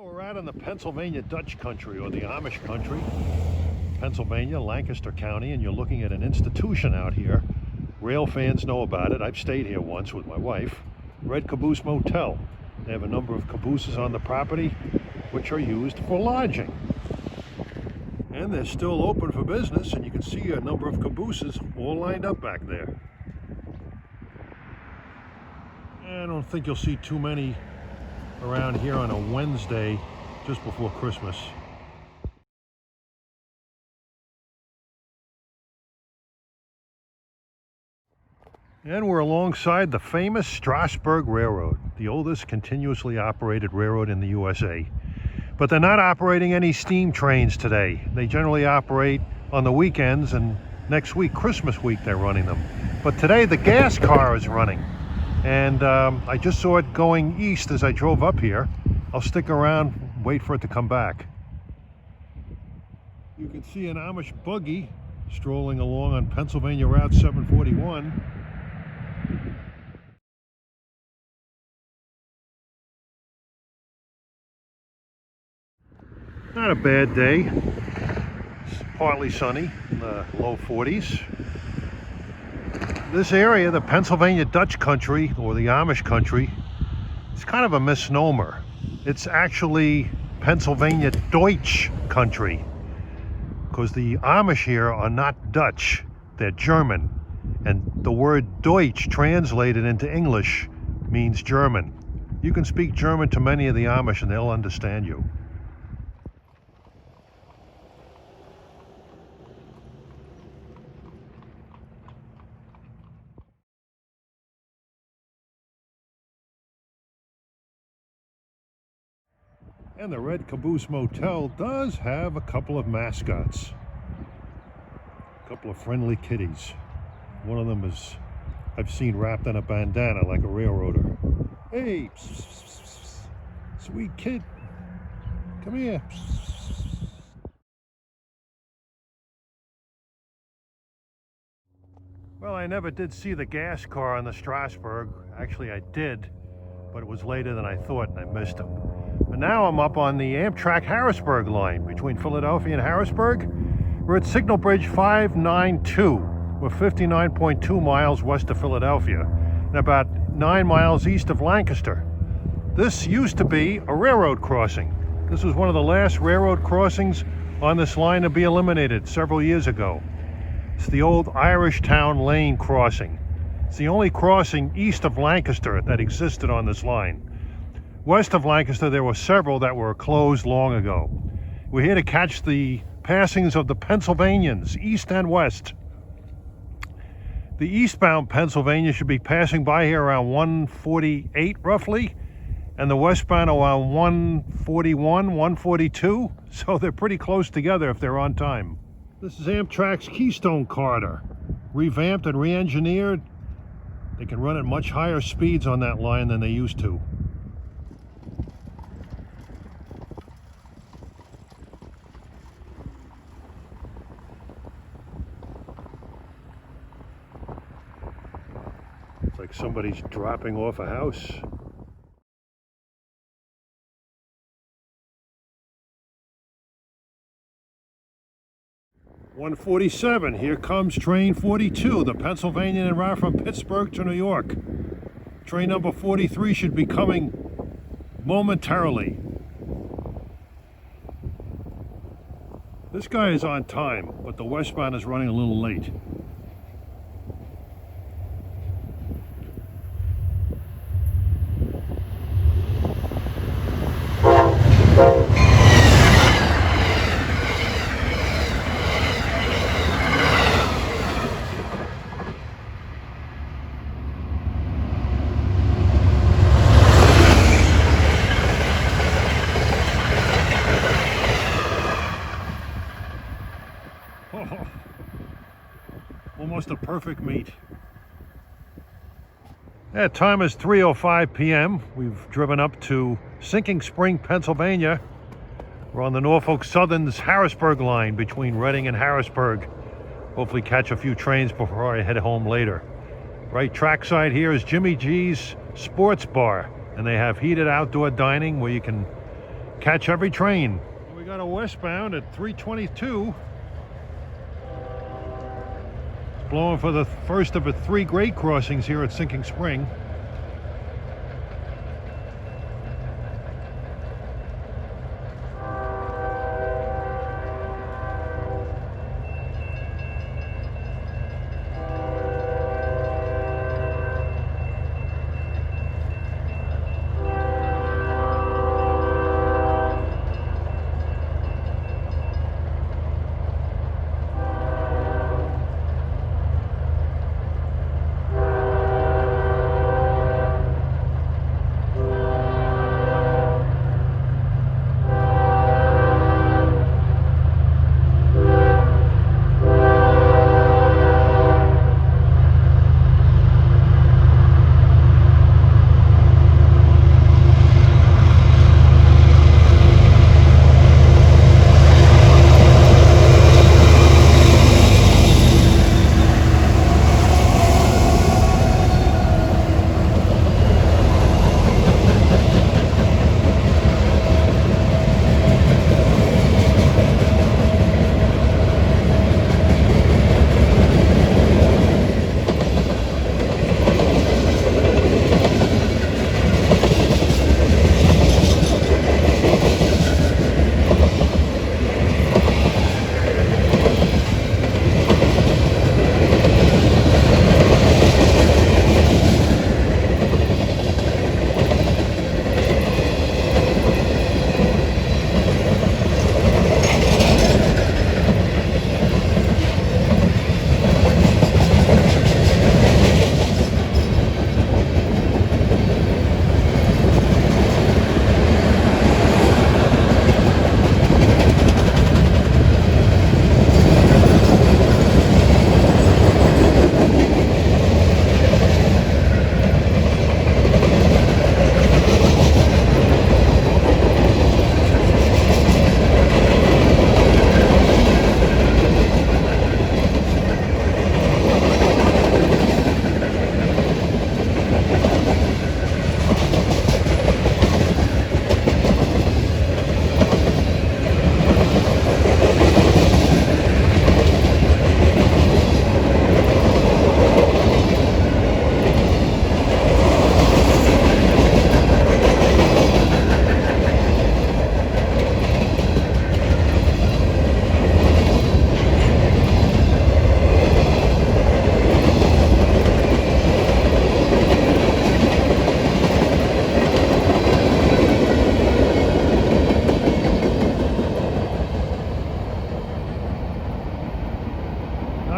Well, we're out in the Pennsylvania Dutch country, or the Amish country, Pennsylvania, Lancaster County, and you're looking at an institution out here. Rail fans know about it. I've stayed here once with my wife. Red Caboose Motel. They have a number of cabooses on the property which are used for lodging. And they're still open for business, and you can see a number of cabooses all lined up back there. I don't think you'll see too many around here on a Wednesday just before Christmas. And we're alongside the famous Strasbourg Railroad, the oldest continuously operated railroad in the USA. But they're not operating any steam trains today. They generally operate on the weekends, and next week, Christmas week, they're running them. But today the gas car is running. And I just saw it going east as I drove up here. I'll stick around, wait for it to come back. You can see an Amish buggy strolling along on Pennsylvania Route 741. Not a bad day. It's partly sunny in the low 40s. This area, the Pennsylvania Dutch country, or the Amish country, it's kind of a misnomer. It's actually Pennsylvania Deutsch country, because the Amish here are not Dutch, they're German. And the word Deutsch translated into English means German. You can speak German to many of the Amish and they'll understand you. And the Red Caboose Motel does have a couple of mascots. A couple of friendly kitties. One of them is, I've seen wrapped in a bandana like a railroader. Hey, pss, pss, pss, pss. Sweet kid, come here. Well, I never did see the gas car on the Strasbourg. Actually, I did, but it was later than I thought and I missed him. But now I'm up on the Amtrak Harrisburg line between Philadelphia and Harrisburg. We're at Signal Bridge 592. We're 59.2 miles west of Philadelphia and about 9 miles east of Lancaster. This used to be a railroad crossing. This was one of the last railroad crossings on this line to be eliminated several years ago. It's the old Irish Town Lane crossing. It's the only crossing east of Lancaster that existed on this line. West of Lancaster, there were several that were closed long ago. We're here to catch the passings of the Pennsylvanians, east and west. The eastbound Pennsylvania should be passing by here around 1:48 roughly, and the westbound around 1:41, 1:42, so they're pretty close together if they're on time. This is Amtrak's Keystone Corridor, revamped and re-engineered. They can run at much higher speeds on that line than they used to. It's like somebody's dropping off a house. (147), here comes train 42, the Pennsylvania route from Pittsburgh to New York. Train number 43 should be coming momentarily. This guy is on time, but the westbound is running a little late. Almost a perfect meet. That time is 3:05 p.m. We've driven up to Sinking Spring, Pennsylvania. We're on the Norfolk Southern's Harrisburg line between Reading and Harrisburg. Hopefully catch a few trains before I head home later. Right trackside here is Jimmy G's Sports Bar, and they have heated outdoor dining where you can catch every train. We got a westbound at 322. It's blowing for the first of the 3 grade crossings here at Sinking Spring.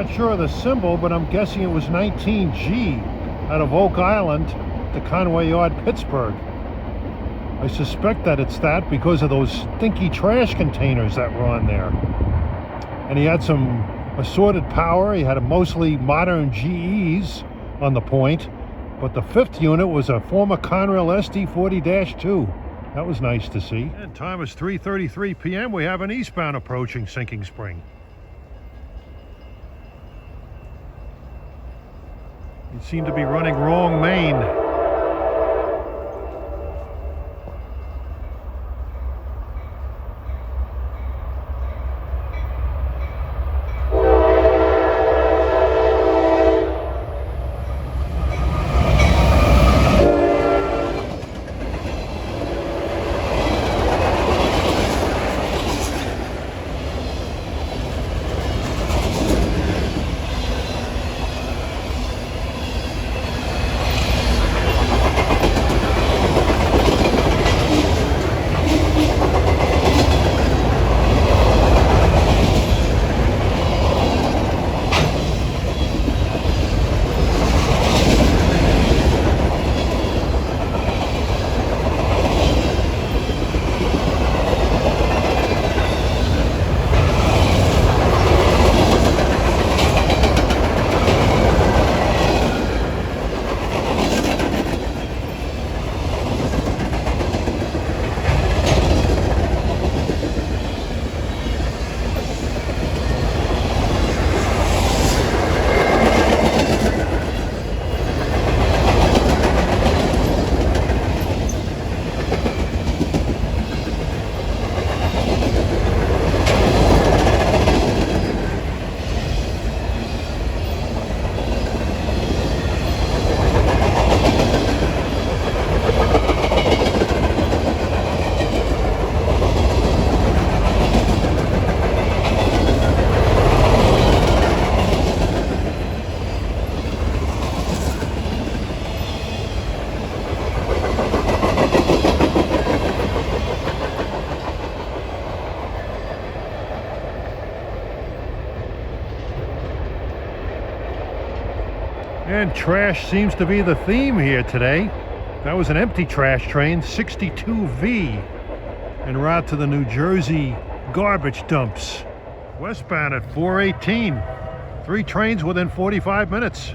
Not sure of the symbol, but I'm guessing it was 19G out of Oak Island to Conway Yard, Pittsburgh. I suspect that it's that because of those stinky trash containers that were on there. And he had some assorted power. He had a mostly modern GEs on the point, but the 5th unit was a former Conrail SD40-2. That was nice to see. And time is 3:33 p.m. We have an eastbound approaching Sinking Spring. You seem to be running wrong main. And trash seems to be the theme here today. That was an empty trash train, 62V, en route to the New Jersey garbage dumps. Westbound at 4:18. 3 trains within 45 minutes.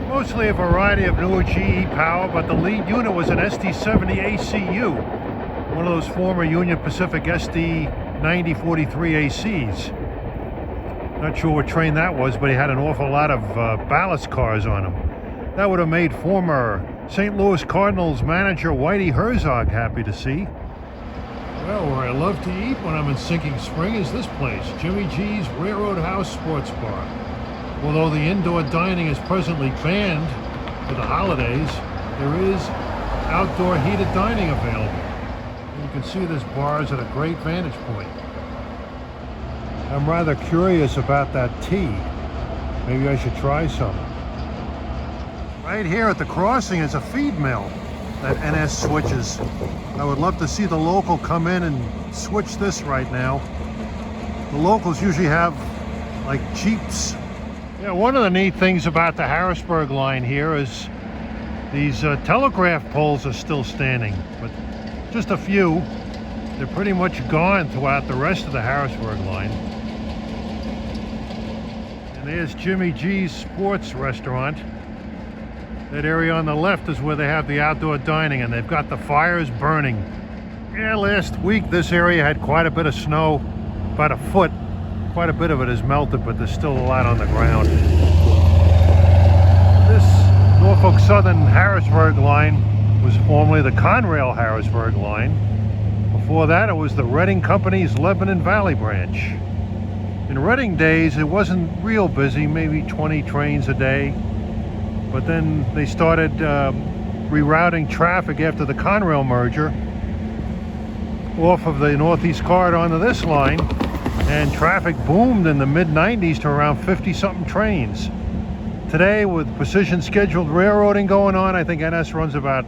Mostly a variety of newer GE power, but the lead unit was an SD70 ACU, one of those former Union Pacific SD9043 ACs. Not sure what train that was, but he had an awful lot of ballast cars on him. That would have made former St. Louis Cardinals manager Whitey Herzog happy to see. Well, where I love to eat when I'm in Sinking Spring is this place, Jimmy G's Railroad House Sports Bar. Although the indoor dining is presently banned for the holidays, there is outdoor heated dining available. And you can see this bar is at a great vantage point. I'm rather curious about that tea. Maybe I should try some. Right here at the crossing is a feed mill that NS switches. I would love to see the local come in and switch this right now. The locals usually have like Jeeps. Yeah, one of the neat things about the Harrisburg line here is these telegraph poles are still standing, but just a few. They're pretty much gone throughout the rest of the Harrisburg line. And there's Jimmy G's Sports Restaurant. That area on the left is where they have the outdoor dining, and they've got the fires burning. Yeah, last week this area had quite a bit of snow, about a foot. Quite a bit of it is melted, but there's still a lot on the ground. This Norfolk Southern Harrisburg line was formerly the Conrail Harrisburg line. Before that, it was the Reading Company's Lebanon Valley branch. In Reading days, it wasn't real busy, maybe 20 trains a day. But then they started rerouting traffic after the Conrail merger off of the Northeast Corridor onto this line. And traffic boomed in the mid-90s to around 50-something trains. Today, with precision scheduled railroading going on, I think NS runs about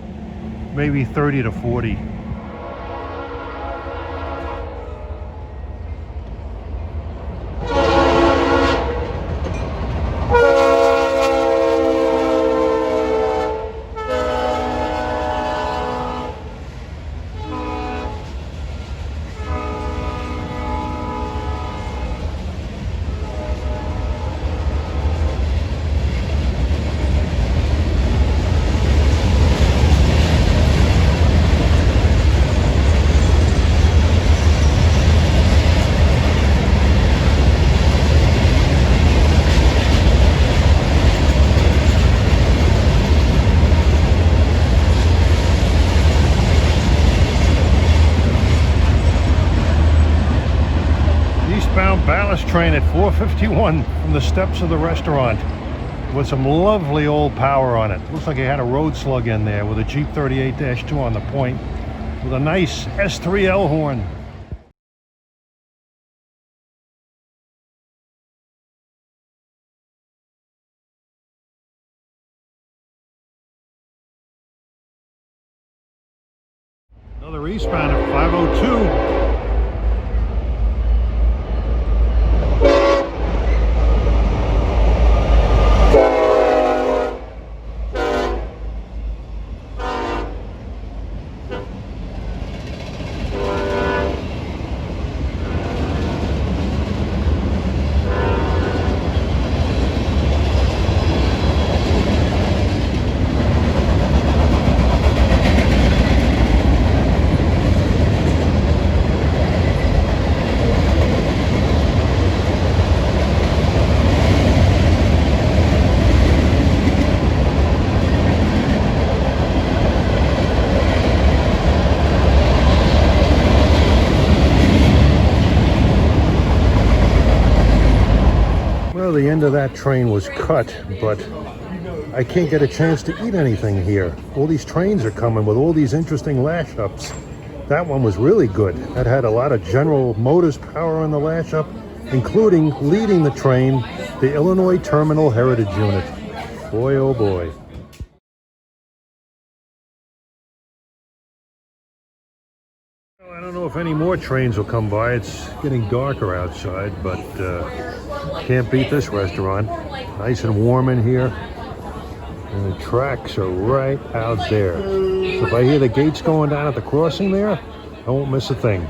maybe 30 to 40. train at 4:51 from the steps of the restaurant with some lovely old power on it. Looks like it had a road slug in there with a Jeep 38-2 on the point with a nice S3L horn. Another eastbound at 5:02. The end of that train was cut, but I can't get a chance to eat anything here. All these trains are coming with all these interesting lash ups. That one was really good. That had a lot of General Motors power on the lash up, including leading the train, the Illinois Terminal Heritage Unit. Boy, oh boy. I don't know if any more trains will come by. It's getting darker outside, but can't beat this restaurant. Nice and warm in here. And the tracks are right out there. So if I hear the gates going down at the crossing there, I won't miss a thing.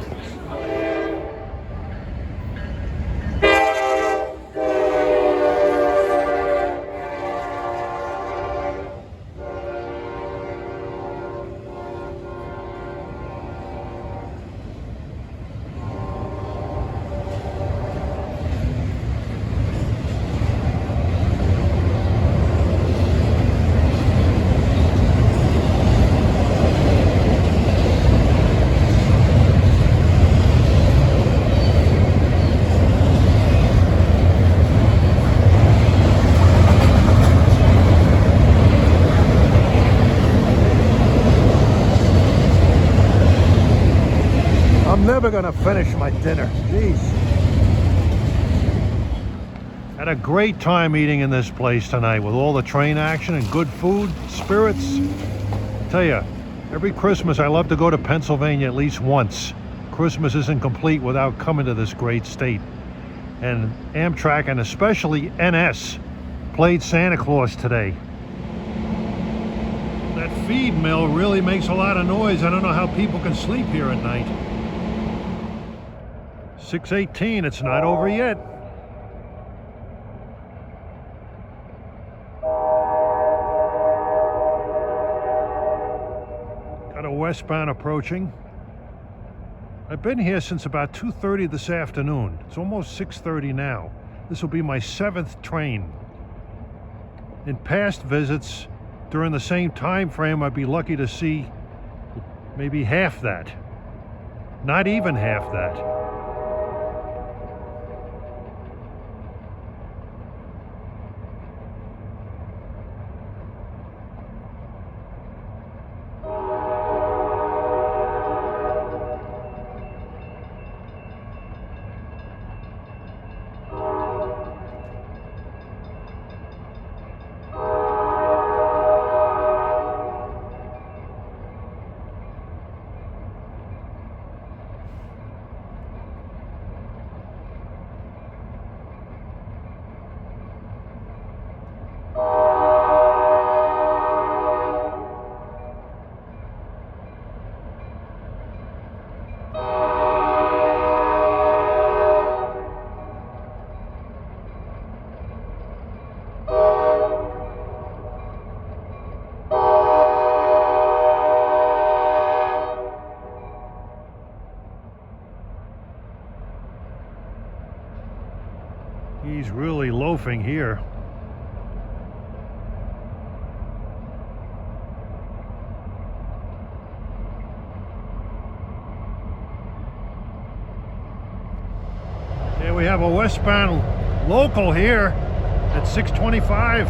Never gonna finish my dinner. Jeez. Had a great time eating in this place tonight with all the train action and good food, spirits. I tell you, every Christmas I love to go to Pennsylvania at least once. Christmas isn't complete without coming to this great state. And Amtrak and especially NS played Santa Claus today. That feed mill really makes a lot of noise. I don't know how people can sleep here at night. 6:18, it's not over yet. Got a westbound approaching. I've been here since about 2:30 this afternoon. It's almost 6:30 now. This will be my 7th train. In past visits, during the same time frame, I'd be lucky to see maybe half that. Not even half that. He's really loafing here. Here we have a westbound local here at 6:25.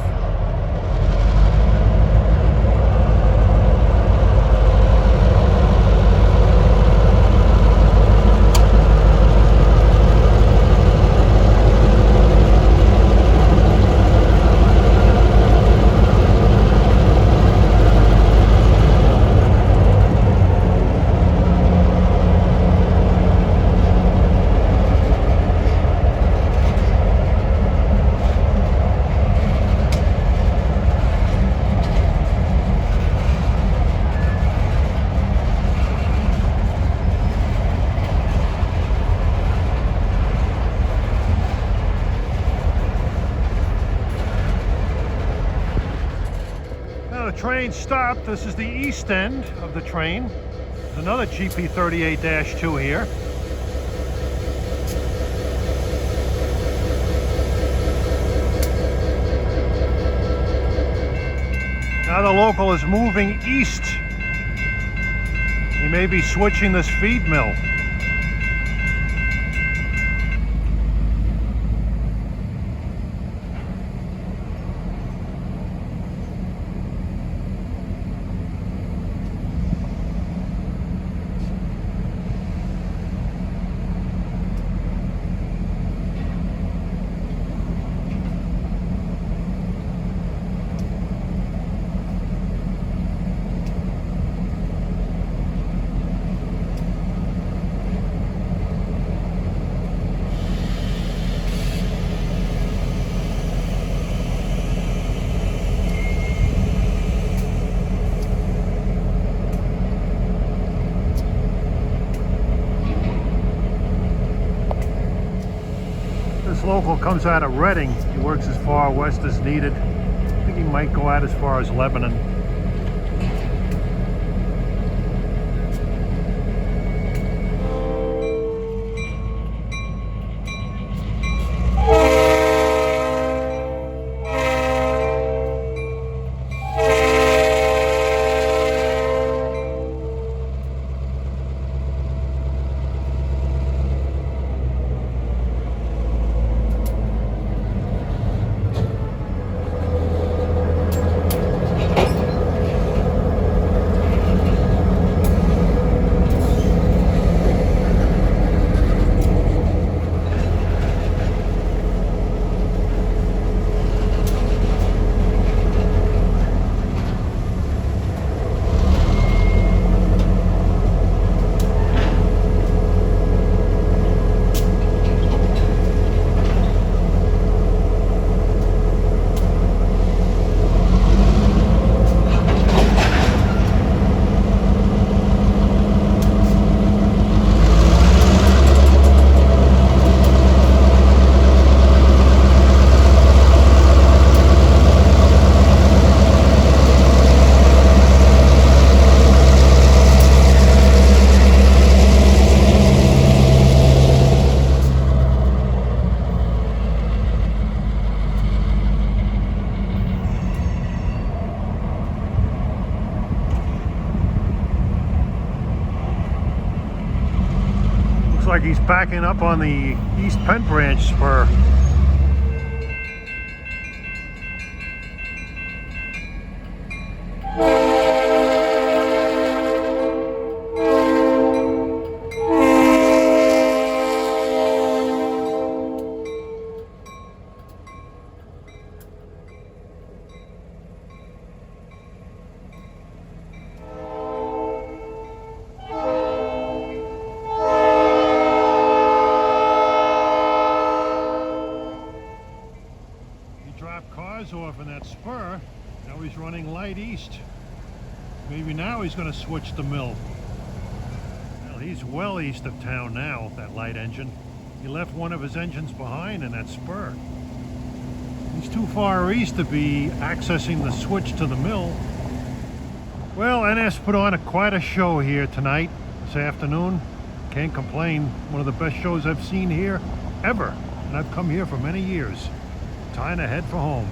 Train stopped. This is the east end of the train. There's another GP38-2 here. Now the local is moving east. He may be switching this feed mill. Local comes out of Reading. He works as far west as needed. I think he might go out as far as Lebanon. Like he's backing up on the East Penn Branch spur. Off in that spur. Now he's running light east. Maybe now he's going to switch the mill. Well, he's well east of town now, that light engine. He left one of his engines behind in that spur. He's too far east to be accessing the switch to the mill. Well, NS put on quite a show here tonight, this afternoon. Can't complain. One of the best shows I've seen here ever. And I've come here for many years. Time to head for home.